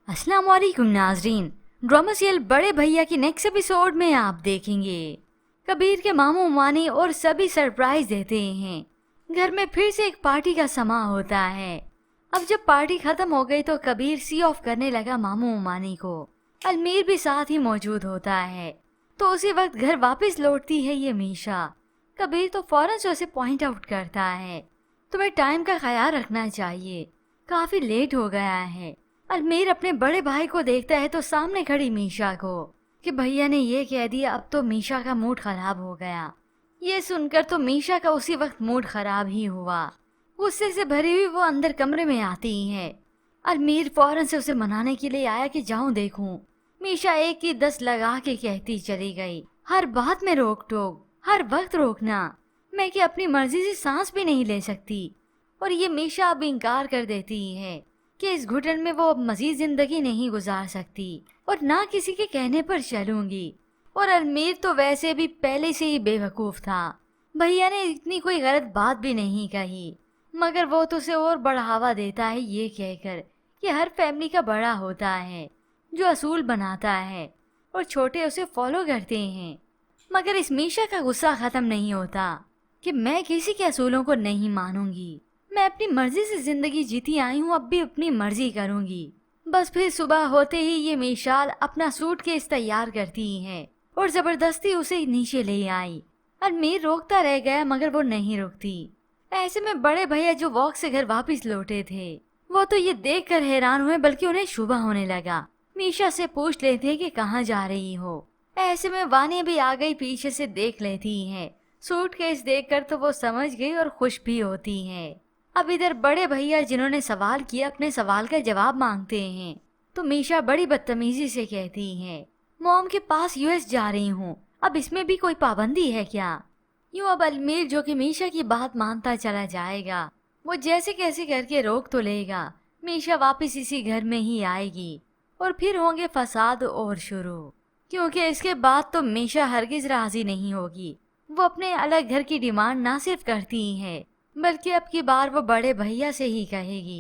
अस्सलाम वालेकुम नाजरीन। ड्रामा सीरियल बड़े भैया की नेक्स्ट एपिसोड में आप देखेंगे कबीर के मामू मानी और सभी सरप्राइज देते हैं। घर में फिर से एक पार्टी का समा होता है। अब जब पार्टी खत्म हो गई तो कबीर सी ऑफ करने लगा मामू मानी को। अलमीर भी साथ ही मौजूद होता है। तो उसी वक्त घर वापस लौटती है ये मीशा। कबीर तो फौरन से उसे पॉइंट आउट करता है, तुम्हें टाइम का ख्याल रखना चाहिए, काफी लेट हो गया है। अलमीर अपने बड़े भाई को देखता है तो सामने खड़ी मीशा को कि भैया ने ये कह दिया। अब तो मीशा का मूड खराब हो गया। ये सुनकर तो मीशा का उसी वक्त मूड खराब ही हुआ। गुस्से से भरी हुई वो अंदर कमरे में आती है। अलमीर फौरन से उसे मनाने के लिए आया कि जाऊं देखूं। मीशा एक की 10 लगा के कहती चली गई, हर बात में रोक टोक, हर वक्त रोकना। मैं कि अपनी मर्जी से सांस भी नहीं ले सकती। और ये मीशा अब इनकार कर देती है कि इस घुटन में वो अब मजीद जिंदगी नहीं गुजार सकती और ना किसी के कहने पर चलूंगी। और अलमीर तो वैसे भी पहले से ही बेवकूफ था। भैया ने इतनी कोई गलत बात भी नहीं कही, मगर वो तो उसे और बढ़ावा देता है ये कहकर कि हर फैमिली का बड़ा होता है जो असूल बनाता है और छोटे उसे फॉलो करते हैं। मगर इस मीशा का गुस्सा खत्म नहीं होता कि मैं किसी के असूलों को नहीं मानूंगी। मैं अपनी मर्जी से जिंदगी जीती आई हूँ, अब भी अपनी मर्जी करूंगी। बस फिर सुबह होते ही ये मीशाल अपना सूटकेस तैयार करती है और जबरदस्ती उसे नीचे ले आई। अलमीर रोकता रह गया मगर वो नहीं रुकती। ऐसे में बड़े भैया जो वॉक से घर वापस लौटे थे वो तो ये देख कर हैरान हुए, बल्कि उन्हें शुबा होने लगा। मीशा से पूछ लेते कि कहाँ जा रही हो। ऐसे में वानी भी आ गई, पीछे से देख लेती है। सूटकेस देखकर तो वो समझ गई और खुश भी होती है। अब इधर बड़े भैया जिन्होंने सवाल किया अपने सवाल का जवाब मांगते हैं तो मीशा बड़ी बदतमीजी से कहती है, मॉम के पास यूएस जा रही हूँ, अब इसमें भी कोई पाबंदी है क्या। यूँ अब अलमीर जो कि मीशा की बात मानता चला जाएगा, वो जैसे कैसे करके रोक तो लेगा। मीशा वापस इसी घर में ही आएगी और फिर होंगे फसाद और शुरू, क्योंकि इसके बाद तो मीशा हरगिज राजी नहीं होगी। वो अपने अलग घर की डिमांड ना सिर्फ करती है बल्कि अब की बार वो बड़े भैया से ही कहेगी।